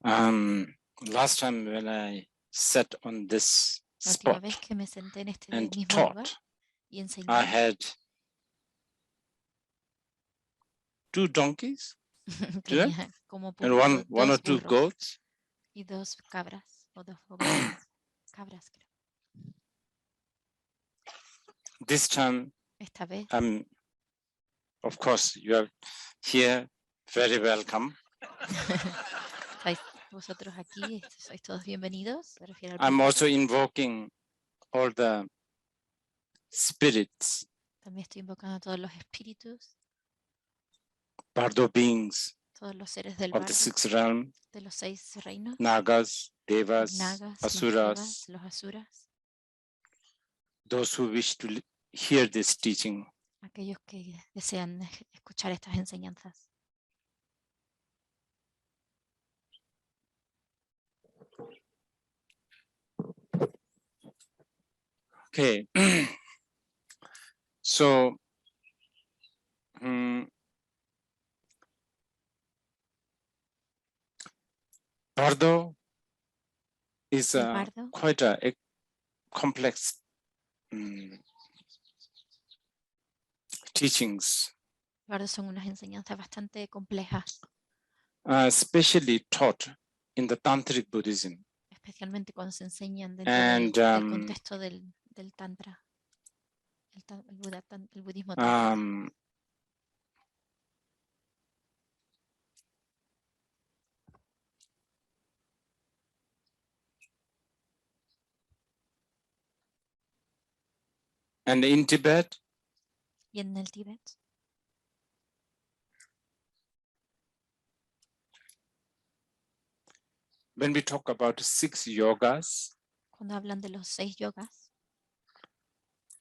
Last time when I sat on this La última spot vez que me senté en este and mismo lugar taught, y I enseñé, had 2 donkeys tenía como and público one or 2 2 burros goats. y 2 cabras o 2 ovejas, cabras creo. This time, Esta vez, of course, you are here, very welcome. estáis vosotros aquí, sois todos bienvenidos. Se refiere al I'm público. also invoking all the spirits, También estoy invocando a todos los espíritus, Bardo beings todos los seres del of the bardo, 6th realm, de los 6 reinos, Nagas, los Devas, nagas, los Asuras, devas, los asuras, those who wish to hear this teaching. aquellos que desean escuchar estas enseñanzas. Okay, so Bardo is Bardo quite a complex teachings, Bardo son unas enseñanzas bastante complejas, especially taught in the Tantric Buddhism. especialmente cuando se enseñan dentro And del contexto del Tantra, el budismo tántrico. And in Tibet, Y en el Tíbet, when we talk about 6 yogas, cuando hablan de los 6 yogas,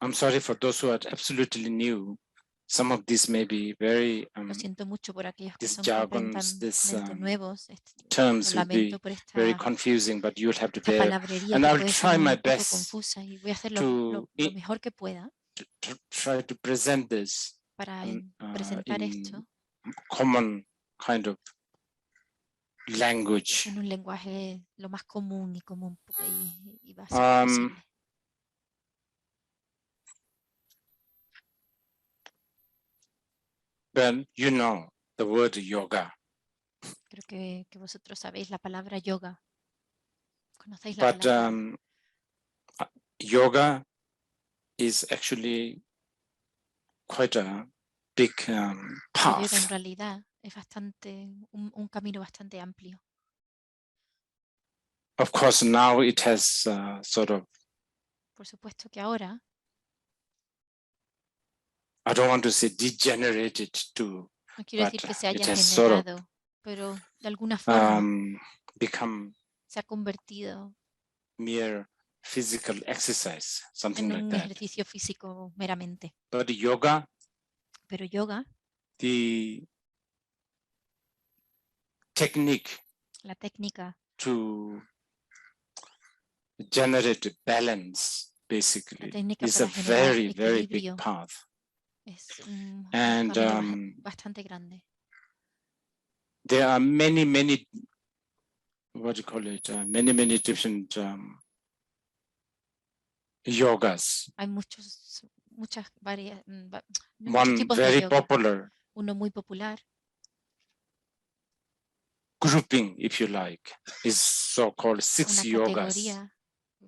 I'm sorry for those who are absolutely new. Some of these may be very, lo siento mucho por aquellos que these son jargons, completamente nuevos. terms Lo will be lamento por very confusing, but you'll have to esta bear. palabrería And que I'll puede try ser my un poco best confusa y voy a hacer to lo mejor que pueda try to present this para presentar esto in common kind of language. en un lenguaje lo más común y básico posible. Well, you know the word yoga. Creo que vosotros sabéis la palabra yoga. ¿Conocéis la But palabra? yoga is actually quite a big Yoga en path. realidad es un camino bastante amplio. Of course, now it has sort of, Por supuesto que ahora, I don't want to say degenerated to, no quiero but decir que se it haya has sort of generado, pero de alguna forma become se ha convertido mere physical exercise, something en like un that. ejercicio físico meramente. But yoga, Pero yoga, the technique la técnica to generate balance, basically, is a para generar very, very big equilibrio path. es un And camino bastante grande. there are many, what do you call it? Many different yogas. Hay muchas One tipos de very yoga. popular Uno muy popular, grouping, if you like, is so-called 6 una yogas, categoría,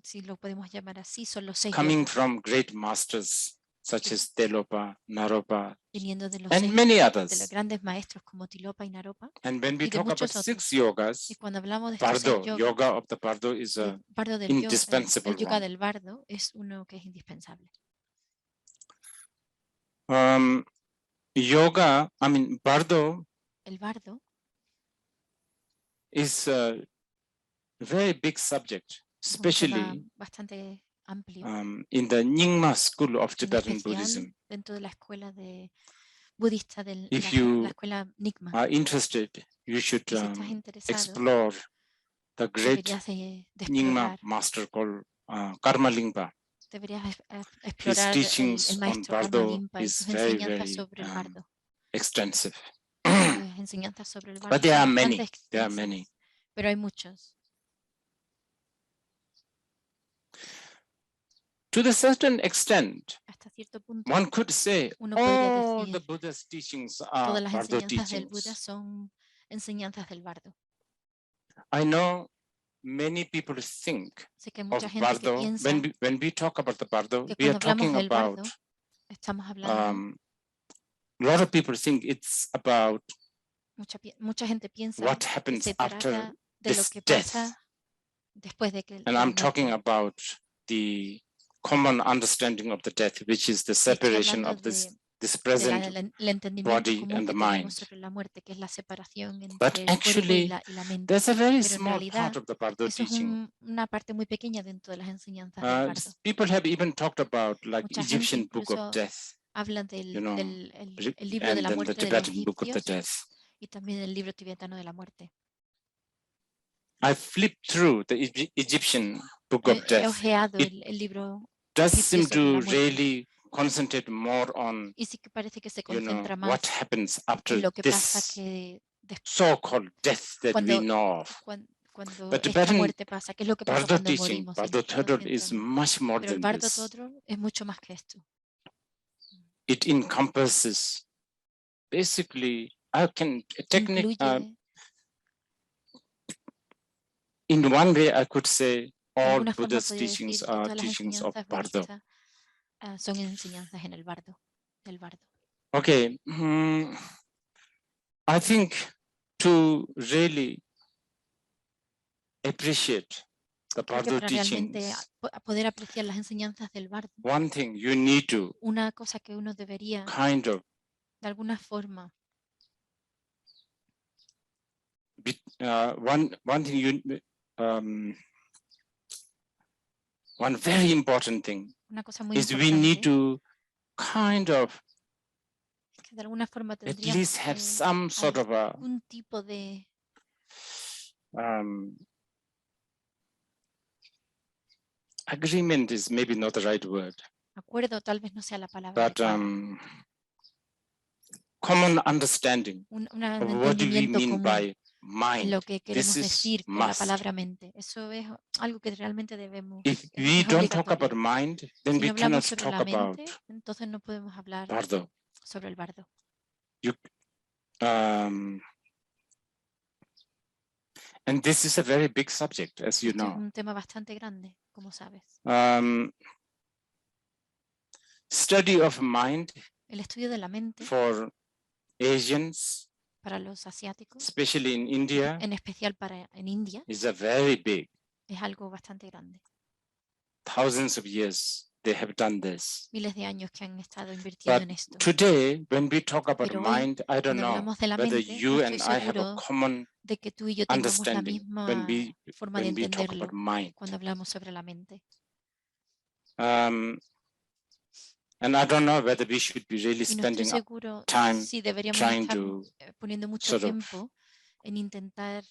si lo podemos llamar así, son los 6 coming yogas, from great masters such as Telopa, Naropa, viniendo de los and many de los others. grandes maestros como Tilopa y Naropa. And when we Y de talk about muchos 6 otros. yogas, Y cuando hablamos de estos 6 Bardo, yogas, yoga of the Bardo is a Bardo indispensable el yoga one. del bardo es uno que es indispensable. Yoga, I mean, Bardo El bardo is a very big subject, es un tema especially bastante amplio, in the Nyingma school of en Tibetan especial Buddhism. dentro de la escuela budista de If la you escuela Nyingma. are interested, you should Y si estás interesado, explore the great deberías de Nyingma explorar, master called Karma Lingpa. deberías His explorar el teachings on maestro Karma Bardo Limpa y is sus very, enseñanzas very sobre el bardo. extensive. Sus enseñanzas sobre el bardo But there son are bastante many, there are extensas, many. pero hay muchos. To the certain extent, Hasta cierto punto, one could say uno podría all the decir, Buddha's teachings are todas las Bardo enseñanzas del Buda teachings. son enseñanzas del bardo. I know many people think Sé que hay mucha of gente que Bardo. piensa When we talk about the Bardo, que we are cuando hablamos talking del about, bardo, estamos hablando, a lot of people think it's about mucha gente piensa what que happens se after trata de lo this que death. pasa después de que And de la I'm talking muerte. about the common understanding of the death, which is the Y estoy separation hablando of this del present entendimiento body común and the que tenemos mind. sobre la muerte, que es la separación But entre el cuerpo y actually, la mente. there's a very Pero en small part realidad, of the Bardo eso es teaching. una parte muy pequeña dentro de las enseñanzas del bardo. People have even talked about like Mucha gente Egyptian Book of incluso Death, habla you know, el libro de and la then the muerte de los Tibetan Book of the egipcios Death. y también el libro tibetano de la muerte. I flipped through the Egyptian Book of He Death. ojeado It el libro does egipcio seem sobre la to muerte. really concentrate more on, Y sí que parece que se you know, concentra what más happens en after lo que pasa this que so-called death that we know of. cuando But esta Tibetan muerte pasa, qué es lo que pasa Bardo cuando teaching, morimos. Bardo Y nos Thodol, is centramos. much more Pero el than bardo this. Todro es mucho más que esto. It encompasses basically, I can technique, Incluye, in one way, I could say de all alguna forma Buddha's podría teachings decir que are todas las teachings of enseñanzas Bardo. budistas son enseñanzas en el bardo, del bardo. Okay, I think to really appreciate the Creo que Bardo para realmente teachings, poder apreciar las enseñanzas del bardo, one thing you need to una cosa que uno debería, kind of de alguna forma, one thing one very important thing una cosa muy is we need importante, to kind of es que de alguna forma at tendríamos least have some sort of a algún tipo de agreement is maybe not the right word, acuerdo, tal vez no sea la palabra but adecuada, common understanding un of what do we entendimiento mean común by en mind. lo que queremos This is decir con la must. palabra mente. Eso es algo que realmente debemos, If we es don't talk about obligatorio. mind, then Si we no hablamos cannot sobre talk la about mente, entonces no podemos hablar Bardo. sobre el bardo. And this is a very big subject, as you Esto es know. un tema bastante grande, como sabes. Study of mind El estudio de la mente for Asians, para los asiáticos, especially in India, en especial en India, is a very big. es algo bastante grande. Thousands of years they have done this. Miles de años que han estado invirtiendo en But esto. today, when we talk about Pero hoy, mind, I don't cuando know hablamos de la whether mente, no you estoy and I have a seguro common de que tú y yo tengamos la understanding misma forma de when we talk about entenderlo mind. cuando hablamos sobre la mente. And I don't know whether we should be really Y no estoy spending seguro time si deberíamos trying estar to poniendo mucho sort of tiempo en intentar,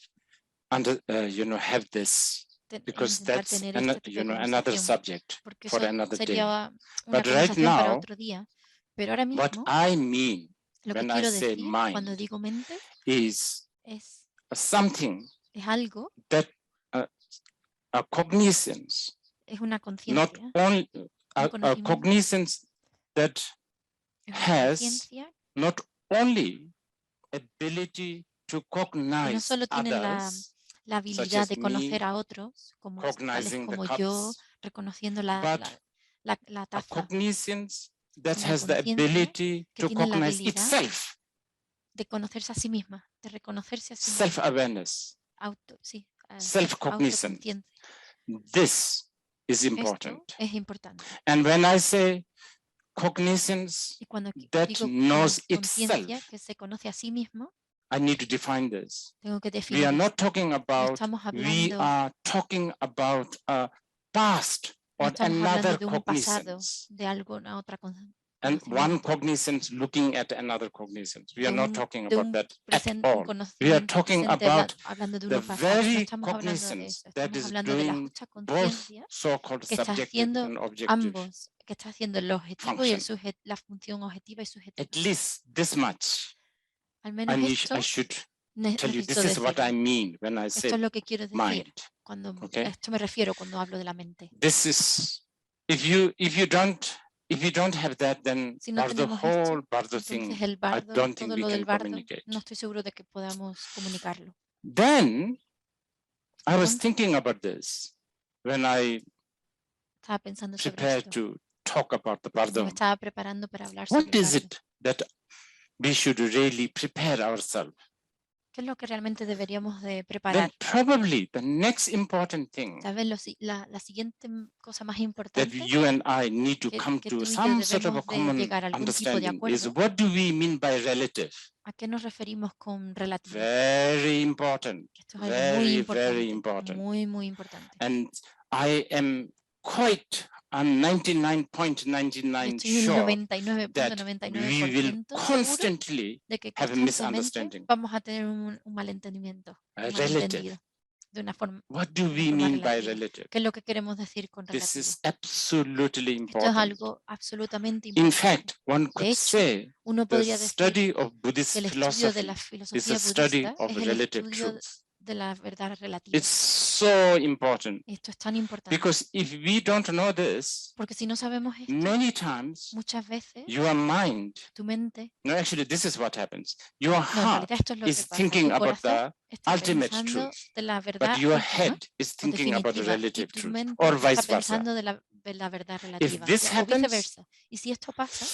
have this, because that's tener este tipo de another conversación, subject porque for eso another day. sería una But right conversación para now, otro día. Pero ahora what mismo, I mean lo que when I quiero say decir cuando mind digo mente is es something algo, that a cognizance, es una not conciencia, only un a conocimiento, cognizance that es una has conciencia not only ability to que no cognize solo tienen others, la such habilidad as de me, conocer a otros, tales cognizing the como yo, cups, reconociendo but la a taza, cognizance that sino una has the conciencia ability que to tiene la cognize habilidad itself, de conocerse a sí misma, de reconocerse a sí misma, self-awareness, sí, self-cognizance. autoconsciente. This is Esto important. es importante. And when I say cognizance Y cuando that digo knows conciencia itself, que se conoce a sí mismo, I need to define this. tengo que We are definir not esto. talking No about, estamos we hablando, are talking about a past no or estamos hablando another de un pasado, cognizance. de alguna otra And one conocimiento, cognizance looking at another cognizance. We de are not un, talking de about un, that at un all. We are conocimiento talking presente about hablando de the uno pasado. No very estamos hablando de cognizance eso. that Estamos is hablando de la doing justa both conciencia so-called que está subjective haciendo and objective ambos, que está haciendo el objetivo y function. la función objetiva y subjetiva. At least this much Al menos I esto should tell you necesito this is what I decirlo. mean when I Esto say es lo que quiero decir. mind. A Okay? esto me refiero cuando hablo de la mente. This is, if you don't have that, then Si no the tenemos whole esto, bardo entonces thing, el I bardo, don't think todo we lo del can bardo, communicate. no estoy seguro de que podamos comunicarlo. Then I was Entonces, thinking about this when I estaba pensando sobre prepared esto. to talk about the Cuando me bardo. estaba preparando para hablar sobre What el is bardo. it that we should really prepare ourselves? ¿Qué es lo que realmente deberíamos de Then preparar? probably the next important thing Tal vez la siguiente cosa más that importante you and I need to come que to tú y yo some sort of a debemos de common llegar a algún tipo de understanding is acuerdo. what do we mean by relative? ¿A qué nos referimos con relativo? Very important. Esto es algo muy Very importante, important. muy importante. And I am I'm Yo 99.99 estoy un sure that 99.99% we will seguro constantly de que have a constantemente misunderstanding. vamos a tener un malentendimiento, un Relative. malentendido, de una forma What do we forma mean by relativa. relative? ¿Qué es lo que queremos decir con This relativo? is absolutely Esto es important. algo absolutamente In importante. fact, one De could hecho, say uno the podría decir study of que Buddhist el estudio de philosophy la is a filosofía study budista of es el relative estudio truth. de la verdad relativa. It's so important Esto es tan importante because if we don't know this, porque si no sabemos esto, many times muchas veces your mind, tu mente, no, actually, this is what happens. Your no, en heart realidad esto es lo que is pasa. thinking Tu about corazón the está ultimate pensando truth, de la but verdad your última head is o thinking about the definitiva y relative tu truth, mente or está vice versa. pensando de la verdad If relativa this o happens, viceversa. Y si esto pasa,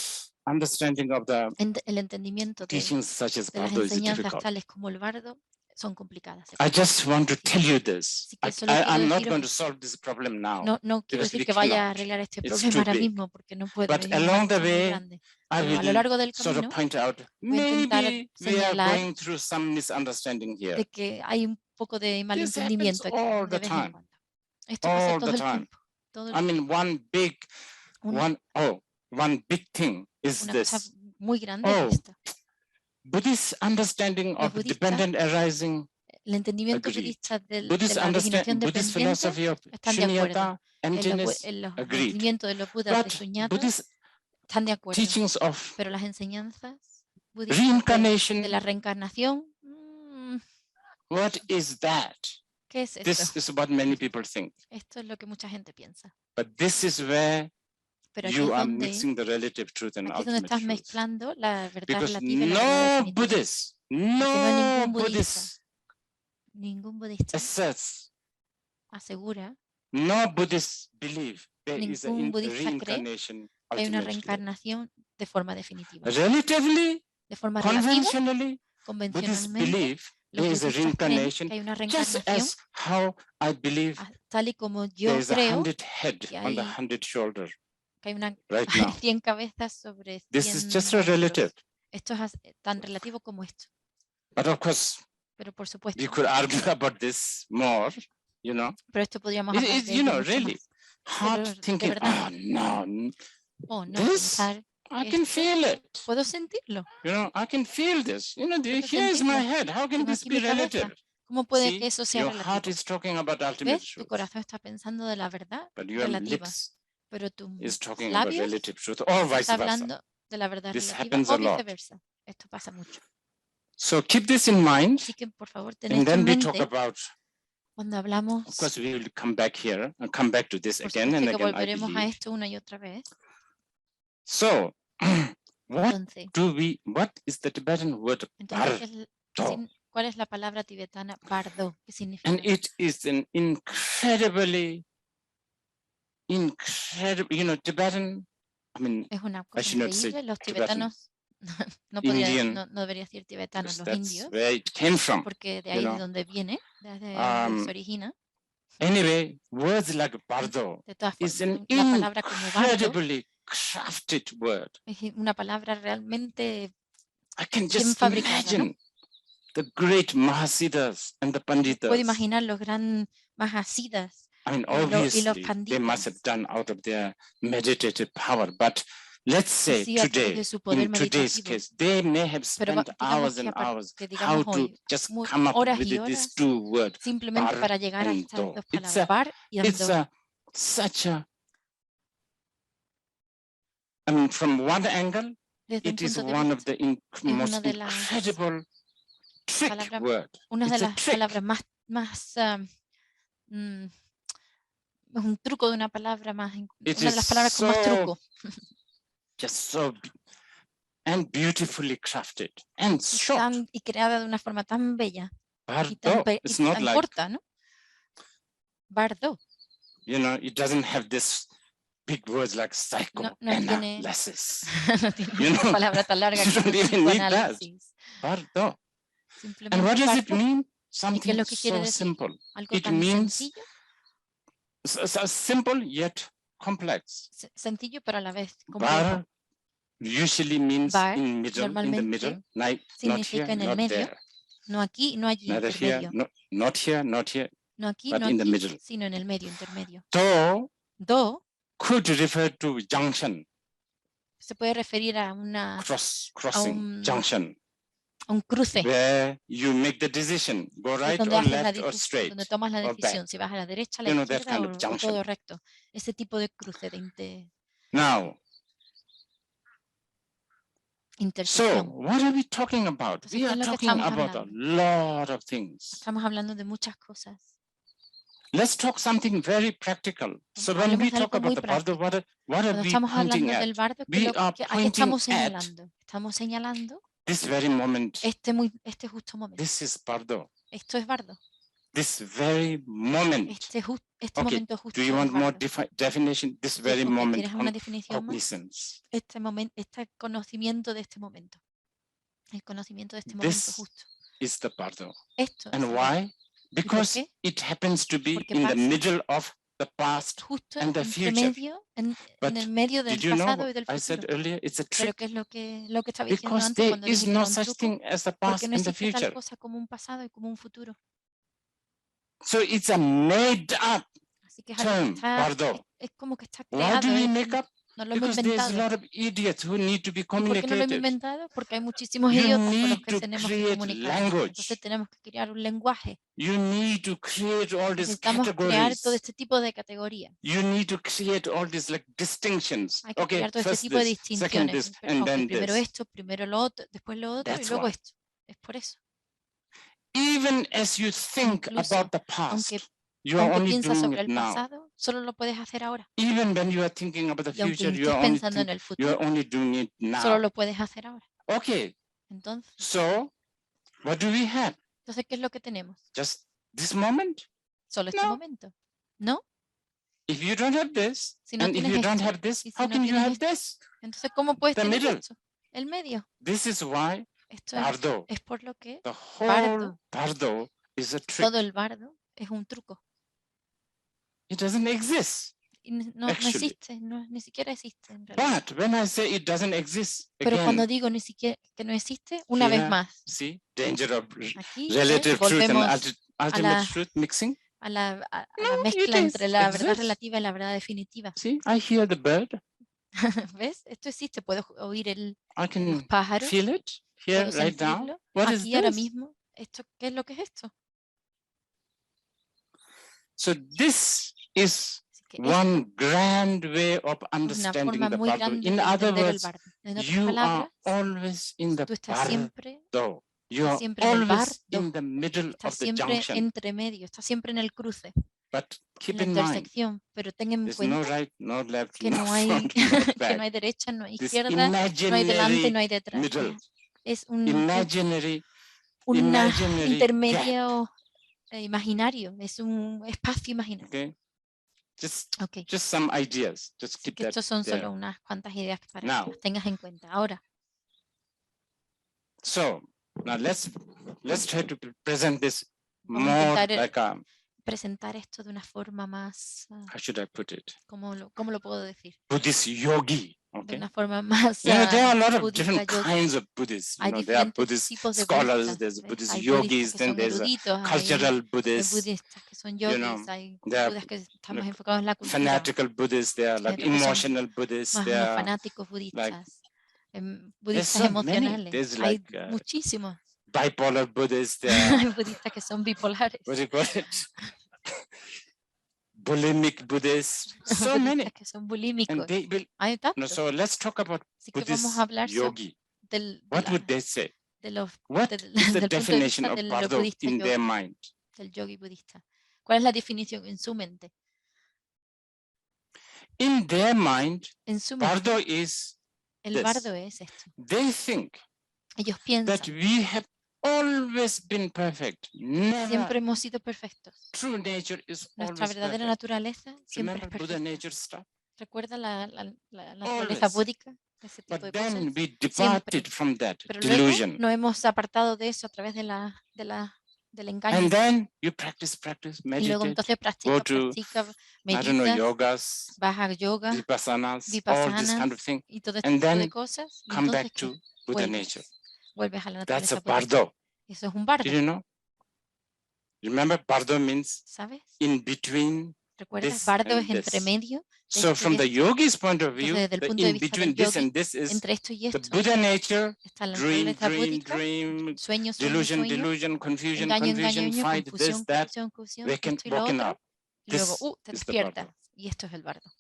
understanding of the el entendimiento teachings such as de las BARDO is enseñanzas difficult. tales como el bardo son complicadas. se I complican, just want to tell difíciles. you this. Así que solo quiero I'm not deciros going to esto. solve this problem now No quiero because decir we que vaya a cannot. arreglar este It's problema too ahora big. mismo porque no puedo, But es una along the cosa muy way, grande. I Pero a lo will largo del sort of camino point out voy a intentar maybe we are señalar going through some misunderstanding here. de que hay un poco de This happens malentendimiento aquí all de the vez en time. cuando. Esto pasa All todo the el time. tiempo. Todo el I tiempo. mean, one big thing is Una cosa this. muy grande es Oh, esta. Buddhist understanding Los of budistas, dependent arising, el entendimiento agreed. budista de la originación Buddhist dependiente philosophy of están de acuerdo. Shunyata, emptiness, En los agreed. entendimientos de los budas de But Shunyata Buddhist están de acuerdo. teachings of Pero las enseñanzas budistas de reincarnation, la reencarnación, what is that? ¿qué es esto? This is what many people think. Esto es lo que mucha gente piensa. But this is where Pero aquí you es are donde, mixing the relative truth and aquí es donde ultimate estás truth. mezclando la verdad Because relativa y la verdad no definitiva. Buddhist, Porque no hay no ningún budista asserts, asegura, no Buddhist believe there is a ningún budista cree reincarnation que hay una ultimately. reencarnación de forma definitiva. Relatively, De forma relativa, conventionally, Buddhists convencionalmente, believe los there is a budistas creen reincarnation, que hay una just reencarnación, as how I believe tal y como there yo is a creo 100 head que on the hay 100 shoulder que hay una right now. 100 cabezas sobre This is 100 just a relative. hombros. Esto es tan relativo como esto. But of course, Pero por supuesto, we could argue about this more, you know. pero esto podríamos hablar de You ello know, mucho really, más. hard Pero de thinking, verdad, no, no this, pensar I can esto, feel it. puedo sentirlo, You know, I can feel this. You know, puedo here's my sentirlo. head. How can Tengo this aquí be mi cabeza. relative? ¿Cómo puede que See, eso sea your heart relativo? is talking about ultimate ¿Ves? Tu truth, corazón está pensando de la verdad but your relativa, lips pero tus is talking about labios relative truth, or vice está versa. hablando de la verdad This relativa happens o a lot. viceversa. Esto pasa mucho. So keep this in mind, Así que por favor, ten and esto then en we talk mente about. cuando Of hablamos. course, we will come back here and come back to this Por again supuesto and que again, I volveremos a believe. esto una y otra vez. So, Entonces, what is the Tibetan word entonces bardo? ¿cuál es la palabra tibetana bardo? ¿Qué significa? And it is an incredibly, you know, Tibetan, I mean, Es una I cosa should not say increíble. Los Tibetan, tibetanos, no Indian, debería decir tibetanos, because los that's indios, where it came from. porque de you ahí know. de donde viene, desde donde se origina. Anyway, words like bardo De todas is formas, an la palabra como bardo incredibly crafted word. es una palabra realmente I can bien just fabricada, ¿no? imagine the great Mahasiddhas and the Puedo Panditas. imaginar los gran Mahasiddhas I mean, y los obviously, they must have panditas. done out of their meditative power, but let's say Sí, a través today, de su poder in today's meditativo. case, they may have Pero spent hours and hours how to hoy, just come up horas with y these horas two words, simplemente bar para llegar a and estas do. dos It's palabras, bar y ando. such a, I mean, from one angle, Desde un it is punto de one of vista, the most una de las incredible trick palabra, word. una de It's a las trick. palabras más es un truco de una palabra más, It una de is las palabras con más so, truco. just so, and beautifully crafted and short. Y creada de una forma tan bella y Bardo, y it's not tan like, corta, ¿no? Bardo. it doesn't have this big words like No tiene, psychoanalysis. no tiene You una know, palabra tan larga you como don't even need that. psicoanálisis. Bardo. And Simplemente what does it bardo. mean? ¿Y qué es Something lo que quiere so decir? simple. Algo It tan means sencillo, so simple yet complex. sencillo pero a la vez Bar complejo. usually means Bar in the normalmente middle, not significa here, en el not medio, there. no aquí, no allí, Neither here, intermedio. not here, not here, No aquí, but no in the aquí, middle. sino en el medio, intermedio. Do Do could refer to junction, se puede referir a crossing, junction, un cruce, where you make the decision, go es right donde or haces la left or straight donde tomas la or back. decisión, si vas a la derecha, a la That izquierda kind of o junction. todo recto. Ese tipo de cruce, de Now, so intersección. what are we talking about? Entonces, We ¿qué are es lo que talking estamos about a hablando? lot of things. Estamos hablando de muchas cosas. Let's talk something very practical. So when we Hablemos de talk algo muy about the bardo, práctico. what are Cuando we estamos pointing hablando at? del bardo, We are ¿a qué pointing estamos at señalando? Estamos señalando this very moment. este justo momento. This is bardo. Esto es bardo. This very moment. Este Okay. momento justo Do you es want more bardo. definition? This very moment ¿Quieres una definición más? cognizance. Este conocimiento de este momento. El conocimiento de este momento justo. Is the bardo. Esto And es el why? bardo. Because it happens to be Porque in the pasa middle of the past justo and the future. en But el medio del did you know pasado what y del I said futuro. earlier? It's a Pero trick. ¿qué es lo que estaba diciendo Because antes there cuando is dije que no era un such truco? thing as the Porque past no and the existe tal future. cosa como un pasado y como un futuro. So it's a made up Así que es algo que term, está, bardo. es como que está Why do creado, we make up? no lo hemos Because there's a inventado. lot of idiots who need to be ¿Y por qué no lo hemos communicated. inventado? Porque hay muchísimos You idiotas con los need que to tenemos que create comunicarnos. language. Entonces tenemos que crear un lenguaje. You need to create all these Necesitamos crear todo categories. este tipo de categorías. You need to create all these like distinctions. Hay que Okay, crear todo este first tipo de this, second distinciones. this, and then Primero this. esto, primero lo otro, después lo otro y That's luego why. esto. Es por eso. Even as you think Incluso, about the past, aunque you are only piensas doing sobre it el now. pasado, solo lo puedes hacer ahora. Even when you are thinking about the Y aunque future, estés pensando en el you futuro, are only doing it solo now. lo puedes hacer ahora. Okay, Entonces, so what do we have? ¿qué es lo que tenemos? Just this moment? Solo este No. momento. ¿No? If you don't have this, Si no and if tienes you don't esto, have this, y si how no can you tienes have esto, this? entonces, ¿cómo puedes The tener middle. esto? El medio. This is why Esto bardo, es por lo que the whole bardo, bardo is a trick. todo el bardo es un truco. It doesn't exist. Y no Actually. existe, ni siquiera existe en realidad. But when I say it doesn't exist, Pero cuando again, digo ni siquiera que no existe, una vez here, más, see, danger of aquí relative truth and volvemos ultimate truth mixing. a la No, mezcla it entre la verdad exists. relativa y la verdad definitiva. See, I hear the bird. ¿Ves? Esto existe. Puedo oír I los can pájaros, feel it here puedo right now. sentirlo What is aquí ahora this? mismo. ¿Qué es lo que es esto? So this is Así que one grand way of es una understanding forma the muy bardo. grande In de other entender el words, bardo. En otras you are palabras, always in the tú estás siempre bardo. You are siempre en el always bardo. in the middle Estás of the siempre junction. entre medio, estás siempre en el cruce, But en keep la in mind, intersección. Pero ten en there's no cuenta right, no left, que no no hay, front, no que back. no hay derecha, no hay This izquierda, no hay delante, no hay detrás. middle, Es un imaginary intermedio imaginario, es un espacio imaginario. Okay, Okay. just some ideas. Just Así keep que that estos son there. solo unas cuantas ideas para Now. que las tengas en cuenta. Ahora, So now let's try to present this vamos a more intentar like a, presentar esto de una forma más, how should I put it? ¿cómo lo puedo decir? Buddhist yogi. De Okay. una forma más There are a lot of budista, different yogi. kinds of Buddhists. Hay There are diferentes Buddhist tipos de scholars, budistas. there's ¿Ves? Buddhist Hay yogis, budistas que then son there's eruditos, cultural hay Buddhists, budistas que son yogis, know, hay there are budas que están más like enfocados en la cultura, fanatical Buddhists, they are hay like otros que son emotional Buddhists, más they unos are fanáticos budistas, there's budistas so many. emocionales. There's Hay like muchísimos. bipolar Buddhists, they Hay are budistas que son bipolares. what do you call it? Bulimic Buddhists, so many. Budistas que son bulímicos. And they will, Hay tantos. so let's talk about Así que Buddhist vamos a hablar yogi. del What would they say? What is the del punto de definition vista of del BARDO budista in their yogi, mind? del yogi budista. ¿Cuál es la definición en su mente? In their mind, En su BARDO mente, is el this. bardo es esto. They think Ellos that piensan, we have always been perfect. Never. siempre hemos sido perfectos. True nature is Nuestra always verdadera perfect. naturaleza siempre es Remember Buddha perfecta. nature stuff? ¿Recuerda la naturaleza Always. búdica? Ese tipo But de then cosas. we Siempre. departed from that Pero luego delusion. nos hemos apartado de eso a través del engaño. And then you practice, Y luego meditate, entonces go to, practica, I don't know, meditas, yogas, vas a yoga, vipassanas, all this vipassanas kind of thing, y todo este and tipo de then cosas. Y come entonces, back to ¿qué? Buddha nature. Vuelves a la That's naturaleza a budista. BARDO. Eso es un bardo. Did you know? Remember, BARDO means ¿Sabes? in between ¿Recuerdas? this Bardo and es entre this. medio de So esto y from the esto. yogi's point of view, Entonces, desde el the punto de in vista between del this yogi, and this is entre esto y the esto Buddha nature, está la dream, naturaleza dream, búdica, dream, sueño, sueño, delusion, sueño, delusion, confusion, engaño, engaño, confusion, engaño, fight, confusión, this, that, confusión, confusión, waking, esto y lo waking otro. up. Y luego, This te is the despiertas. BARDO. Y esto es el bardo.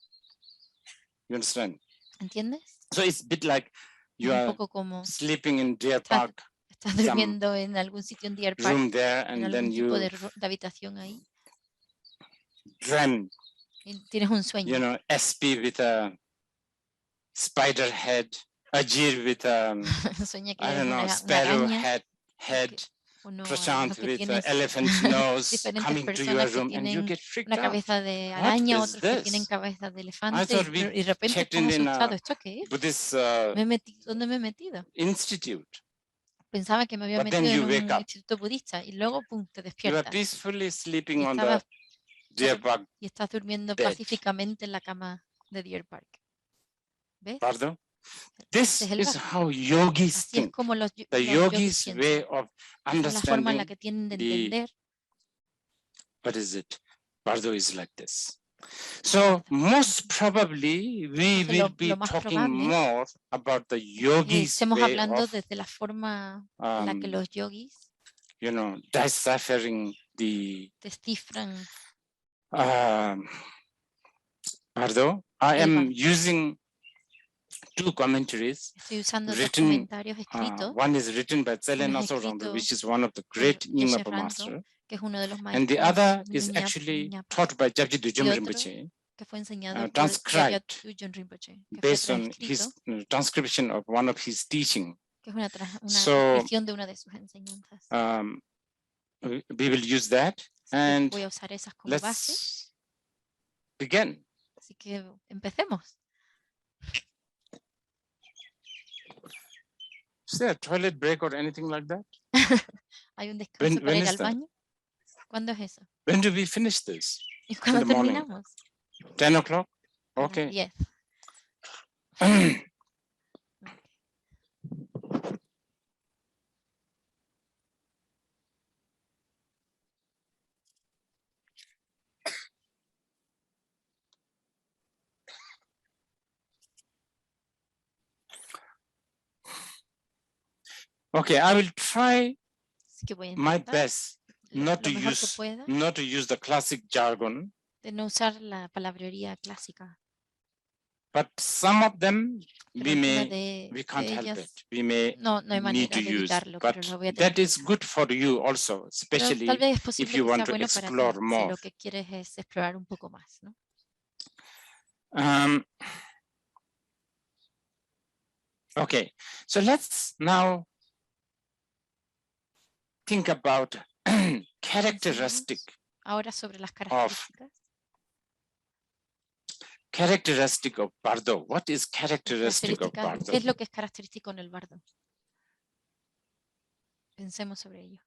You understand? ¿Entiendes? So it's a bit like you Es un are poco como sleeping in Deer estás, Park, estás some durmiendo en algún sitio en Deer Park, room there, en and then algún tipo you de habitación ahí, dream, y tienes un you sueño. know, SP with a spider head, Ajir with a, Sueña que I eres don't know, una sparrow araña, head, o no, a lo Prashant mejor que with an tienes elephant nose diferentes coming to your personas que room, and you tienen get freaked una out. cabeza de What araña, is otros que tienen this? cabeza de I elefante, thought we y de repente checked estás in asustado. a ¿Esto qué es? Buddhist ¿Dónde me he metido? institute. Pensaba que me había But then metido en you wake un up. instituto budista y luego, pum, te You are despiertas peacefully sleeping y on the Deer Park y estás durmiendo bed. pacíficamente en la cama de Deer Park. ¿Ves? Pardon? Ese This es el is bardo. how yogis Así es think. como los The yogis yogis' way piensan. of Esa es la forma en la understanding que tienen de the, entender. what is it? Bardo is like this. So most probably we Entonces, will be lo más talking probable more about the que yogis' estemos way hablando of, desde la forma en la que los yogis you know, deciphering the descifran Bardo. I el am bardo. using two commentaries Estoy usando dos written. comentarios escritos. One is written by Tselen Uno es Asorando, escrito which is one of the por great Geshe Nyingma Rando, master, que es uno de los and the maestros other is Nyingma, actually Nyingma, taught by Japji y Dujum otro Rinpoche, que fue enseñado por transcribed Gyalpa Rinpoche, que fue based on transcrito, his transcription of one of his teaching. que es una So transcripción de una de sus enseñanzas. we will use that, Así que and voy a usar esas como base. let's begin. Así que empecemos. Is there a toilet break or anything like that? ¿Hay un descanso para When ir is al that? baño? ¿Cuándo es eso? When do we finish this? ¿Y cuándo the morning. terminamos? 10 o'clock? A las Okay. 10. Okay, I will try Así que voy a my intentar best not lo mejor que pueda not to use the classic jargon, de no usar la palabrería clásica. but some of them Pero we can't help ellas, it. We may no hay need manera to de use, evitarlo, but pero lo voy a tener that que is usar. good for you also, Pero especially tal vez es if posible you que want sea to bueno para ti, explore si more. lo que quieres es explorar un poco más, ¿no? Okay, so let's now think about characteristic Ahora sobre las characteristic of Bardo. What is characteristic of Bardo? ¿Qué es lo que es característico en el bardo? Pensemos sobre ello.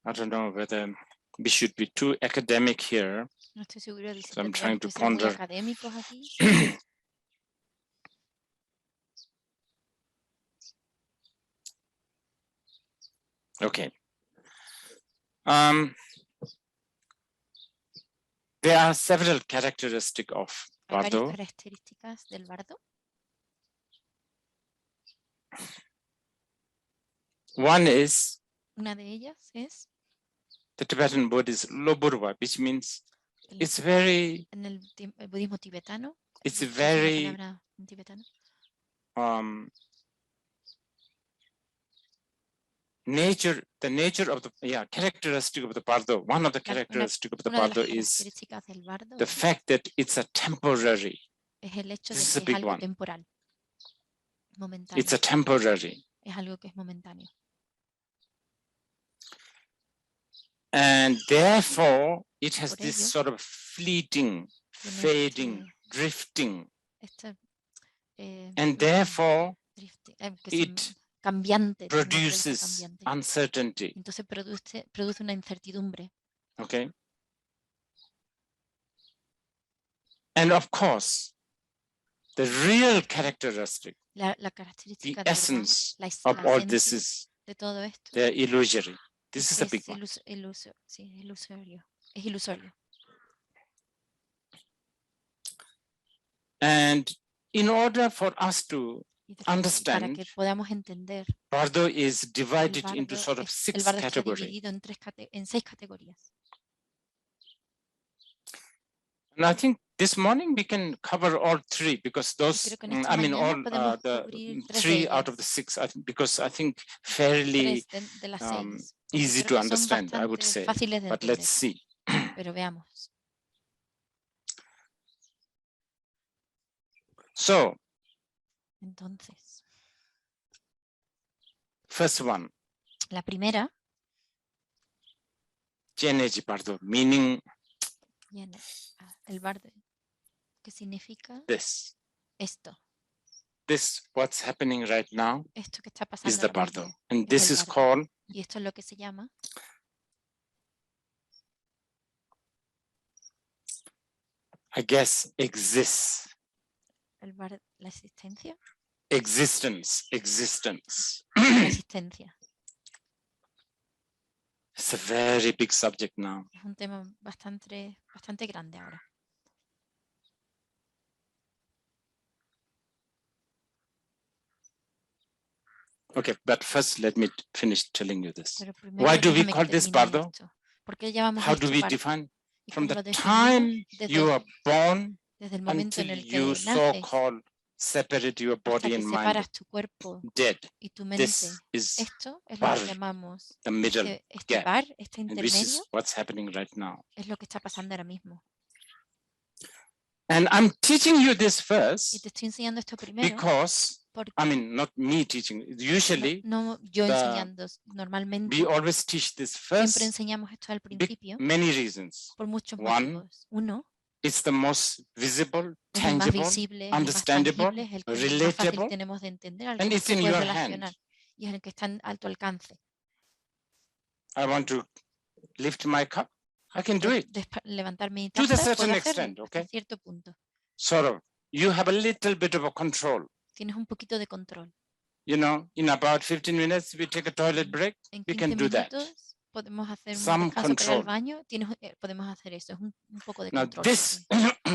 I don't know whether we should be too academic here. No estoy segura de si So I'm trying to ser muy ponder. académicos aquí. Okay. There are several characteristics of Hay varias BARDO. características del bardo. One is Una de ellas es the Tibetan word is loburva, which means el- it's very, en el budismo tibetano. it's ¿qué es una very palabra en tibetano? the nature of the characteristic of the bardo. One of the characteristics of the Una de las bardo is características del bardo the fact that it's a temporary. es el hecho de This is que a es big algo one. temporal, momentáneo. It's a temporary. Es algo que es momentáneo. And therefore, it has Por this ello, sort of fleeting, tiene fading, drifting. And lo therefore, que it cambiante, tiene una naturaleza produces cambiante. uncertainty. Entonces produce una incertidumbre. Okay. And of course, the real characteristic, La the característica de verdad, essence la of all esencia this is de todo esto they're illusory. This is a es big one. ilusorio. Es ilusorio. And in order for us to Para understand, que podamos entender, bardo is el divided into bardo, sort of el 6 bardo está categories. dividido en 6 categorías. And I think this morning we can cover all 3 because those, Creo que en esta I mean, mañana all podemos the cubrir 3 de 3 out of the ellas. 6, I think, because I think fairly 3 de las 6. easy Creo to que son understand, I would bastante say. fáciles de But let's entender. see. Pero veamos. So, Entonces, first one, la primera, Jeneji bardo, meaning el bardo, que significa this. esto. This, what's happening right now, Esto que está is pasando the ahora bardo. mismo And es this el is bardo. called Y esto es lo que se llama, I guess, exists. La existencia. Existence. La existencia. It's a very big subject now. Es un tema bastante grande ahora. Okay, but first let me finish telling you this. Pero primero Why do we déjame call que this termine bardo? esto. ¿Por qué llamamos How esto do we bardo? define? ¿Y From cómo lo the definimos? time you are born Desde el momento until en el you que naces so-called separate your hasta body que and mind separas tu cuerpo dead. y tu mente. This is Esto es lo que bar, llamamos the middle este gap. bar, este And this intermedio, is what's happening right now. es lo que está pasando ahora mismo. And I'm teaching you this Y first te estoy enseñando esto primero because, porque I mean, not me teaching. Usually, no yo the- enseñando normalmente. we always teach this Siempre first. enseñamos esto al principio Many reasons. por muchos One, motivos. Uno, it's the most visible, es el más tangible, visible, es el más understandable, tangible, es el que más fácil relatable, tenemos de entender, al and que más it's te in puedes your relacionar. hand. Y es el que está en alto alcance. I want to lift my cup. I can do it Levantar mi to the taza, certain puedo hacerlo extent, hasta okay? cierto punto. Sort of. You have a little bit of a control. Tienes un poquito de control. You know, in about 15 minutes, we take a toilet break. En We 15 can do that. minutos podemos hacer un Some descanso para ir al control. baño. Podemos hacer eso. Es un poco de Now, control. this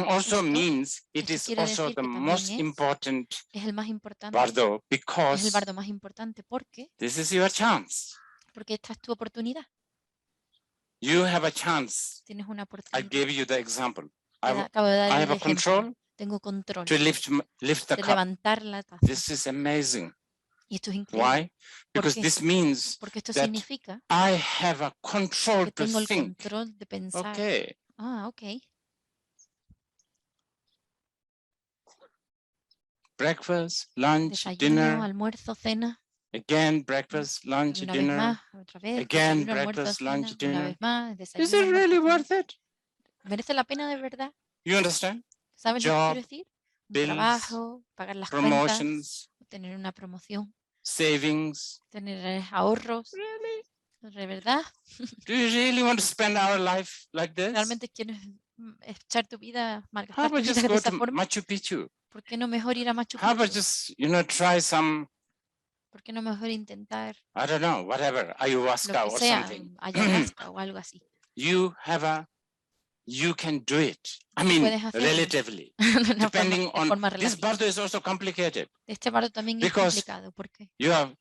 also Esto- means it esto is quiere also decir the que también most es important el más importante. bardo Es el because bardo más importante porque this is your chance. esta es tu oportunidad. You have a chance. Tienes una I oportunidad. gave you the example. I Acabo de dar I el have a ejemplo. control Tengo control to lift the de cup. levantar la taza. This is amazing. Y esto es increíble. Why? Because qué? this means Porque esto that significa I have a control que to tengo el think. control de pensar. Okay. Ok. Breakfast, lunch, Desayuno, dinner, almuerzo, cena. again breakfast, lunch, Y una vez dinner. más, otra vez. Again, Desayuno, almuerzo, breakfast, cena. lunch, Una dinner. vez más, Is desayuno, it really almuerzo, worth cena. it? ¿Merece la pena de verdad? You understand? ¿Sabes lo que Job, quiero decir? Un bills, trabajo, pagar las cuentas, promotions, tener una promoción, savings. tener ahorros. Really? ¿De verdad? Do you really want to spend our life like this? ¿Realmente quieres echar tu vida, How malgastar tu about vida just de go esa to forma? Machu Picchu? ¿Por qué no mejor ir a Machu How about Picchu? just, try some, ¿Por qué no mejor intentar I don't know, whatever, lo ayahuasca que or sea, something. ayahuasca o algo así? You have a you can do it. I Tú mean, puedes hacerlo. relatively, de depending on forma this relativa. bardo is also complicated Este bardo también es because complicado. ¿Por qué? you have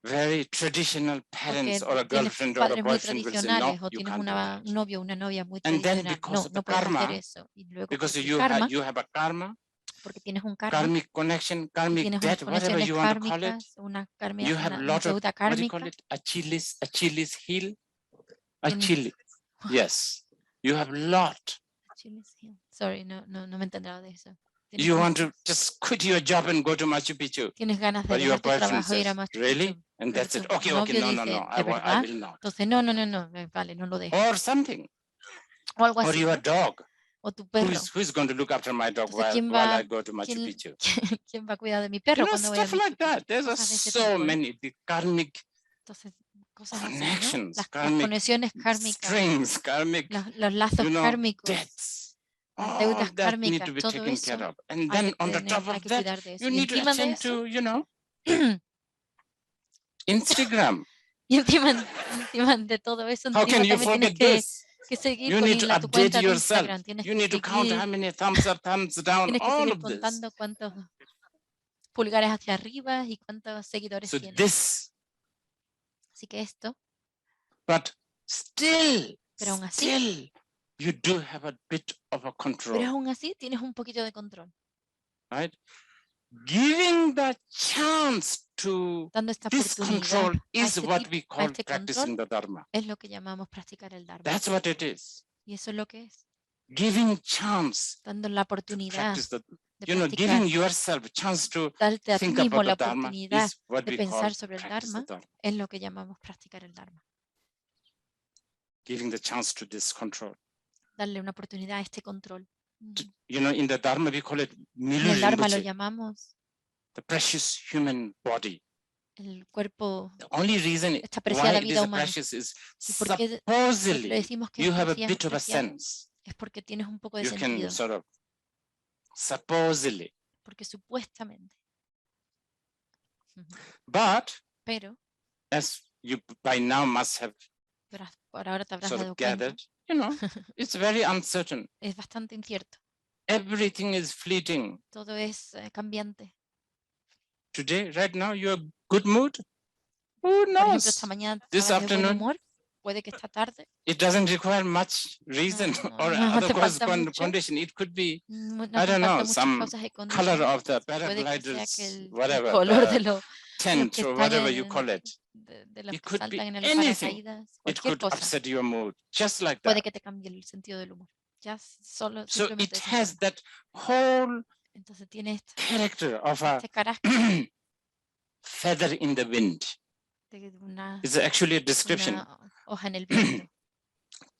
very traditional parents Porque or a tienes girlfriend or a padres muy boyfriend will say, no, tradicionales o you tienes can't do un that. novio o una novia muy And then tradicional. because No, of the no puedes hacer karma, eso. Y luego because porque el you karma, have a karma, porque tienes un karma, karmic connection, y karmic tienes unas debt, whatever conexiones you want to call it, kármicas, you have a una lot of, deuda what do you call kármica. it? Achilles heel? Tienes- Achilles. Yes. You have a lot. Achilles heel. Sorry, no me he entendido de eso. You want to just quit your job and go to Machu Picchu. Tienes ganas de But your dejar tu boyfriend trabajo e ir a says, Machu really? Picchu. And Pero that's it. tu Okay, novio no, dice, I ¿de verdad? will not. Entonces, no, vale, no lo dejes. Or something. O algo Or así, your ¿no? dog. O tu perro. Who's going to look after my dog Entonces, while I go to Machu Picchu? ¿quién va a cuidar de mi perro cuando voy a Stuff Machu like that. Picchu? There's Cosas de ese so tipo, ¿no? many. The karmic Entonces, cosas así, ¿no? connections, Las karmic conexiones kármicas, strings, karmic, los lazos kármicos, debts. las All deudas that need kármicas, to be todo taken eso care of. And then on the top hay of que that, cuidar de eso. you Y need to encima de attend eso, to, Instagram. y encima de todo eso, How can encima you también tienes forget this? que seguir You con need to tu update cuenta de yourself. Instagram, tienes You que need to count how seguir, many thumbs up, thumbs down, tienes que all seguir of this. contando cuántos pulgares hacia arriba y cuántos seguidores So tienes. this, Así que esto, but still, pero aún así, you do have a bit of a control, pero aún así tienes un poquito de control. right? Giving the chance to Dando esta this oportunidad control a is este what tipo, we a call este practicing control, the Dharma. es lo que llamamos practicar el Dharma. That's what it is. Y eso es lo que es. Giving chance Dando la to oportunidad practice the, de giving practicar, yourself a chance to darte a ti think mismo about la the Dharma oportunidad is what de we call pensar sobre el practice the Dharma, Dharma. es lo que llamamos practicar el Dharma. Giving the chance to this control. Darle una oportunidad a este control. In the Dharma we call it En el Dharma lo Milu llamamos the precious human body. el cuerpo, The only reason esta preciada why it vida is humana. precious is ¿Y por qué le supposedly decimos que you es have a bit of a preciado? sense. Es porque tienes un poco de You can sentido. sort of supposedly. Porque supuestamente. But Pero as you by now must have por ahora te habrás sort dado of cuenta, gathered, it's very uncertain. es bastante incierto. Everything is fleeting. Todo es cambiante. Today, right now, you're good mood. Who Por ejemplo, knows? esta mañana This estabas de buen afternoon, humor, puede que esta tarde it doesn't require much reason or no other hace falta mucho. condition. It could be, No I hacen don't know, falta muchas some causas y color condiciones. of the Puede que sea que paragliders, el whatever, color the de los tent que or whatever you estallan, call it. de los It que could be saltan en el anything. paracaídas, It cualquier could cosa. upset your mood, just like Puede that. que te cambie el sentido del humor. Ya solo So simplemente it de esa has forma. that whole Entonces tiene character of a este carácter feather in the wind. de una It's actually a description. hoja en el viento.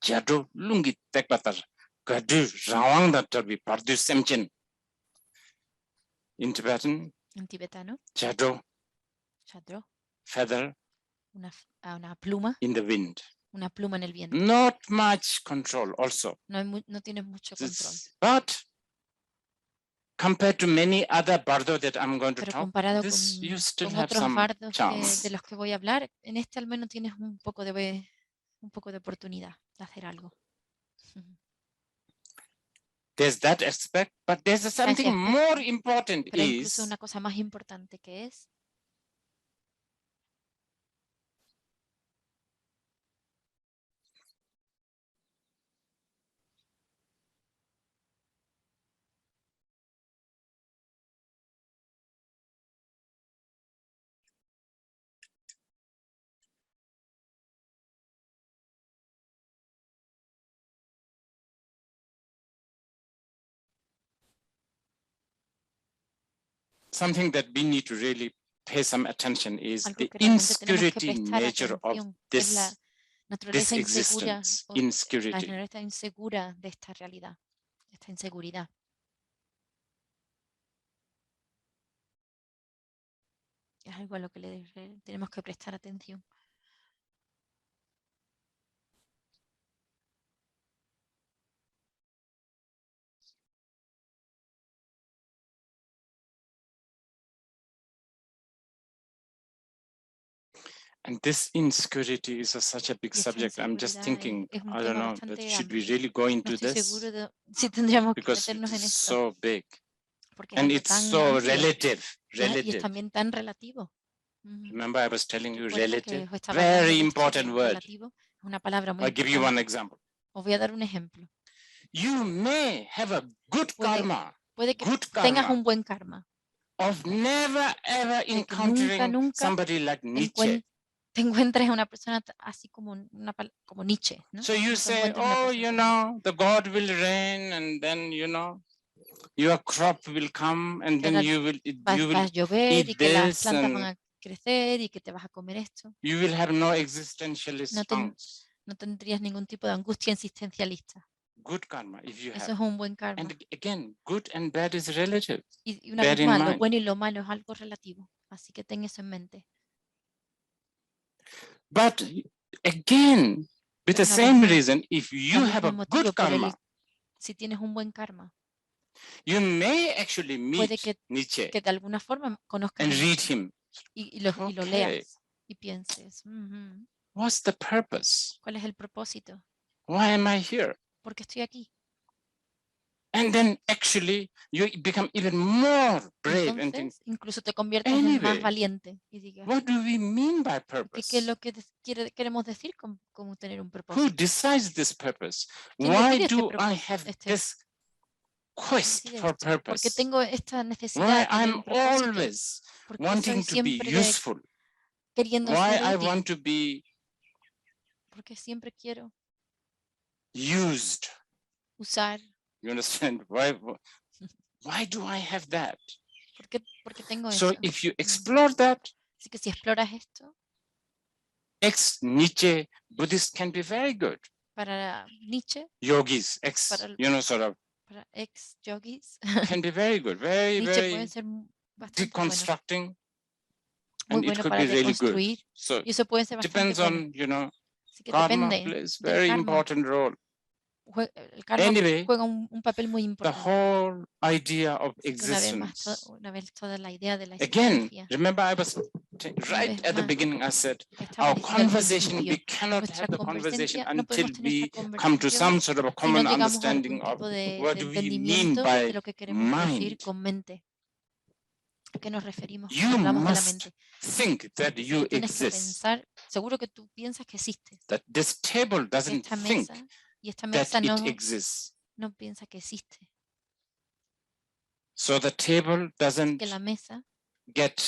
Jadu lungi tekpatar gadu rawang da tarbi pardu semchen. In Tibetan, En tibetano, jadu, chadro, feather una pluma, in the wind. una pluma en el viento. Not much control also. No tienes mucho control. But compared to many other bardo that I'm going to Pero talk, comparado this you still con have otros some bardos de chance. los que voy a hablar, en este al menos tienes un poco de oportunidad de hacer algo. There's that aspect, but there's something aspecto, more important Pero incluso is una cosa más importante que es something that we need to really pay some attention is algo the que realmente tenemos que insecurity prestar nature of atención, es la this naturaleza insegura, existence, la insecurity. naturaleza insegura de esta realidad, de esta inseguridad. Es algo a lo que tenemos que prestar atención. And this insecurity is such a big Y esta subject. I'm just inseguridad thinking, es un I don't tema know, that bastante should we amplio. really go No into estoy this? seguro de si tendríamos que Because it meternos en is esto, so big. porque es And algo it's tan so amplio relative, y es relative. también tan relativo. Ujú. Remember I was telling you Recuerda que relative? os estaba hablando Very de esto, important de word. relativo, es una palabra muy I'll give you one importante. example. Os voy a dar un ejemplo. You may have a good karma, Puede que good tengas karma un buen karma, of never ever de que nunca, encountering nunca somebody like Nietzsche. te encuentres a una persona así como, como Nietzsche, ¿no? So you No te say, encuentres una oh, persona you como know, the God will reign, and then, you know, your crop will come, and que then ahora you will va a llover y eat que las this, plantas van and a crecer y que te vas a comer esto. you will have no existentialist No, angst. no tendrías ningún tipo de angustia existencialista. Good karma, if you Eso have. es un buen karma. And again, good and bad is relative. Y una Bear vez in más, lo mind. bueno y lo malo es algo relativo. Así que ten eso en mente. But again, with Pero the una vez same más, reason, if por you el have mismo a motivo, good karma, si tienes un buen karma, you may actually puede meet Nietzsche que de alguna forma conozcas and a read Nietzsche him. y lo Okay. leas y pienses, "Ujú, What's the purpose? ¿cuál es el propósito? Why am I here? ¿Por qué estoy aquí?" And then actually you become even more brave and think, Entonces, incluso te conviertes en más anyway, valiente y digas, what do we mean by ¿qué es lo purpose? que queremos decir con tener un Who propósito? decides this purpose? ¿Quién Why decide este do I propósito? have this quest Decide for esto? ¿Por qué purpose? tengo esta necesidad Why de tener I'm un propósito? always ¿Por qué soy wanting to be siempre useful? queriendo Why ser I útil? want to be Porque siempre quiero used? usar. You understand? Why do I have that? ¿Por qué tengo So eso? if you explore that, Así que si exploras esto, ex-Nietzsche Buddhists can be very good. para Nietzsche, Yogis, sort of, para ex yogis, can be very good, very, Nietzsche puede very ser bastante bueno, deconstructing, muy and it bueno could para be really good. deconstruir, So y eso puede ser bastante depends bueno. on, you know, Así que karma depende plays del very karma. important role. El karma Anyway, juega un papel muy the importante. whole idea of Así que existence. una vez toda la idea de la Again, existencia. remember I was Una right vez at the más, beginning, I said, estaba our diciendo al conversation, principio, we cannot nuestra have the conversation conversación, no until podemos tener esta we come to some conversación sort of a si no common llegamos a understanding algún of tipo de what do we mean entendimiento de by lo que queremos decir mind. con mente. ¿A qué nos referimos You cuando hablamos de la must mente? think that Así you que tienes que exist, pensar, seguro que tú piensas que existes. that this table doesn't Esta think mesa y esta that mesa it exists. no piensa que existe. So the table Así doesn't que la mesa, get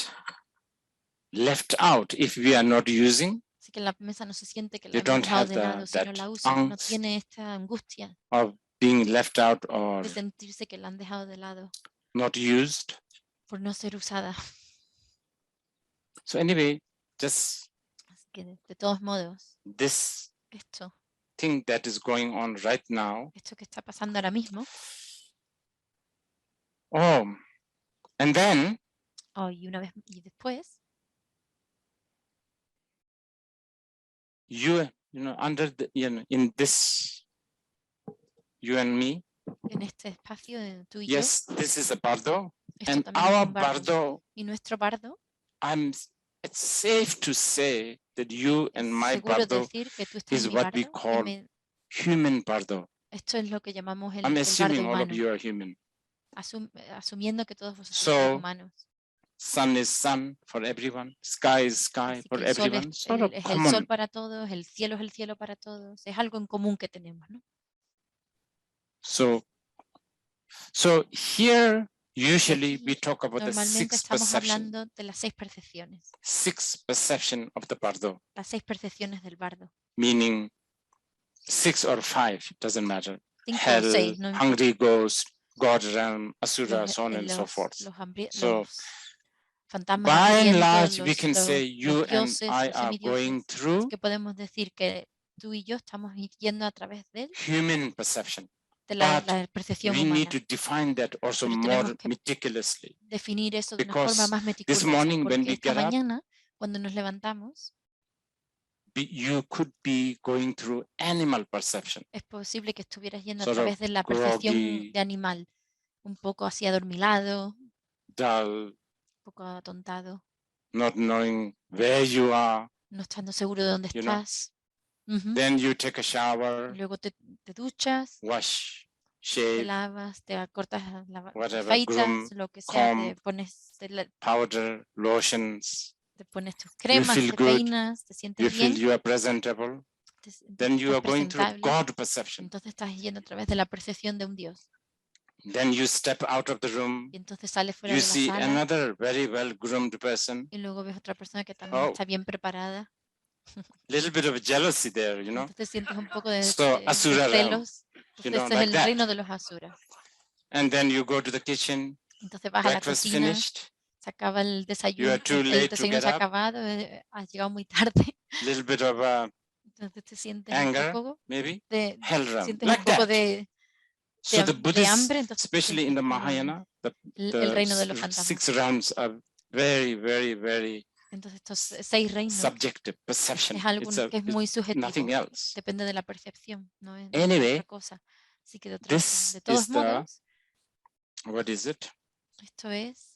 left out if we are not using. así que la mesa no se siente que la You hemos don't dejado have de lado si no that la usa. No angst tiene esta angustia of being left out or de sentirse que la han dejado de lado not used. por no ser usada. So anyway, just Así que de todos modos, this esto thing that is going on right now. que está pasando ahora mismo, Oh, and then y después, you know, under the, in this, you and me. en este espacio de tú y Yes, this is a bardo, esto and también es our un bardo. bardo. Y nuestro bardo, It's safe to say that you and my seguro bardo decir que tú estás is en mi what we bardo, call human bardo. esto es lo que llamamos el I'm bardo assuming all of humano, you are human. asumiendo que todos vosotros So, sois humanos. Sun is sun for everyone. Sky is sky Así for que el sol everyone. Sort of es el common. sol para todos, el cielo es el cielo para todos. Es algo en común que tenemos, ¿no? So here usually we talk about the Normalmente sixth estamos perception. hablando de las 6 percepciones. Sixth perception of the bardo, Las 6 percepciones del bardo. meaning 6 or 5, it doesn't matter. 5 o Hell, 6, no importa. hungry ghost, God realm, asura, so on and so forth. So Los fantasmas by and hambrientos, large, we can say you los and dioses, I los are going semidioses. Así through que podemos decir que tú y yo estamos yendo a través de human perception. la But percepción we need humana. to define that also Pero more tenemos que meticulously. definir eso de una Because forma más this meticulosa, morning when porque we esta get up, mañana, cuando nos levantamos, you could be going through animal perception. es posible que estuvieras yendo a Sort través of de la percepción groggy, de animal, un poco así adormilado, dull, un poco atontado, not knowing where you are, no estando seguro de dónde You know. estás. Ujú. Then you take a shower, Luego te duchas, wash, te shave, lavas, te cortas, te whatever, afeitas, groom, lo que sea, comb, powder, lotions. te pones tus You cremas, feel te good. peinas, te You sientes feel bien, you are presentable. entonces Then you estás are going through presentable, God perception. entonces estás yendo a través de la percepción de un Dios. Then you step out of the room. Y entonces sales fuera You de la see sala another very well groomed person. y luego ves otra persona que también Oh, está bien preparada. little bit of jealousy there, you know. Entonces sientes un poco de So Asura realm, celos. you Entonces know, ese es like el that. reino de los asuras. And then you go to the kitchen. Entonces vas a la Breakfast cocina, finished. se acaba el You desayuno, are too el late to desayuno get se ha up. acabado, has llegado muy tarde. Little bit of Entonces te sientes un anger, poco maybe. de, Hell realm, sientes like un poco that. de So the de Buddhists, hambre, entonces te especially in the sientes Mahayana, el reino de los fantasmas. 6 realms are very, very, very Entonces estos 6 reinos subjective perception. es algo que es muy It's subjetivo, nothing else. depende de la percepción, no es Anyway, otra cosa. Así que de this todos is modos, what is it? esto es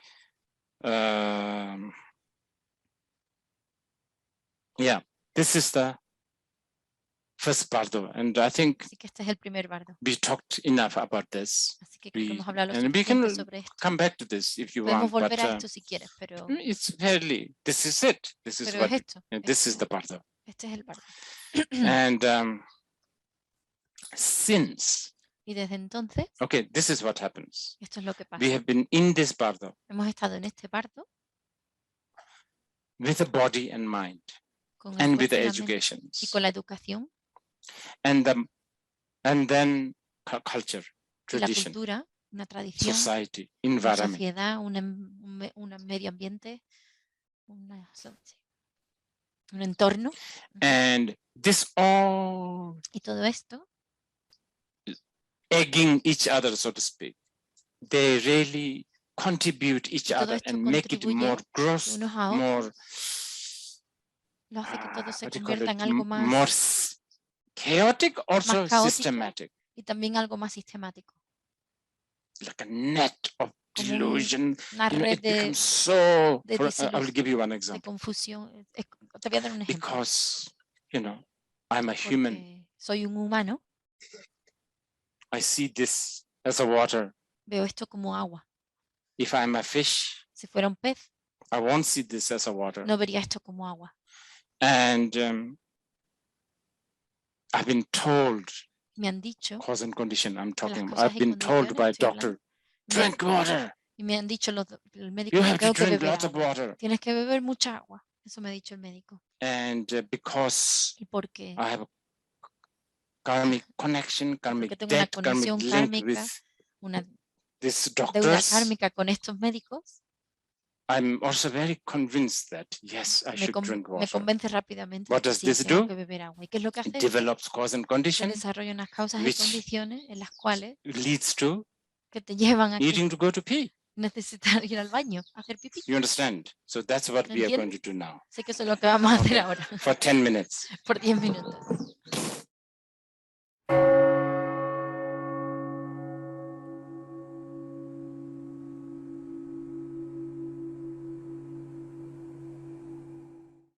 Yeah, this is the first bardo, and I think así que este es el primer bardo. we talked enough about this. Así que creo que hemos hablado lo And we suficiente can sobre esto. come back to this if you Podemos want, but volver a esto si quieres, pero it's fairly, this is it. This is es what, esto. this is the bardo. Este es el bardo. And since, Y desde entonces, okay, this is what happens. esto es lo que We pasa. have been in this bardo Hemos estado en este bardo with the body and mind con el and with cuerpo the y la mente y educations con la educación and then culture, y la tradition, cultura, una tradición, society, una environment. sociedad, un medio ambiente, un entorno. And this all Y todo esto, egging each other, so to speak. They really contribute each y todo other esto and make it contribuye more gross, unos a more, otros, lo hace que todo se what do you call convierta it, en algo more más chaotic, also caótico systematic, y también algo más sistemático. like a net of Como delusion. una You know, red it becomes so, de I will give you one de example. confusión. Te voy a dar un ejemplo. Because, you know, I'm a human. Porque soy un humano, I see this as a water. veo esto como agua. If I'm a fish, Si fuera un pez, I won't see this as a water. no vería esto como agua. And I've been told, Me han dicho, cause and condition I'm que las talking about. causas I've y been told condiciones, by estoy hablando, doctor, drink water. y me han dicho el médico You que have to tengo que drink beber lots of agua. water. Tienes que beber mucha agua. Eso me ha dicho el médico. And because Y porque I have a karmic connection, karmic porque tengo una debt, karmic conexión link kármica, with una these deuda doctors, kármica con estos médicos, I'm also very convinced that, yes, I me should drink me water. convence rápidamente What de que does sí, this tengo do? que beber agua. ¿Y qué es lo que hace It esto? develops cause and Que condition, desarrolla unas causas y which condiciones en las cuales leads to que te llevan a que needing to go to pee. necesitar ir al baño, a hacer pipí. You understand? So that's what we are going to ¿Entiendes? do now. Sé que eso es lo que vamos a hacer Okay. ahora, For 10 minutes. por 10 minutos.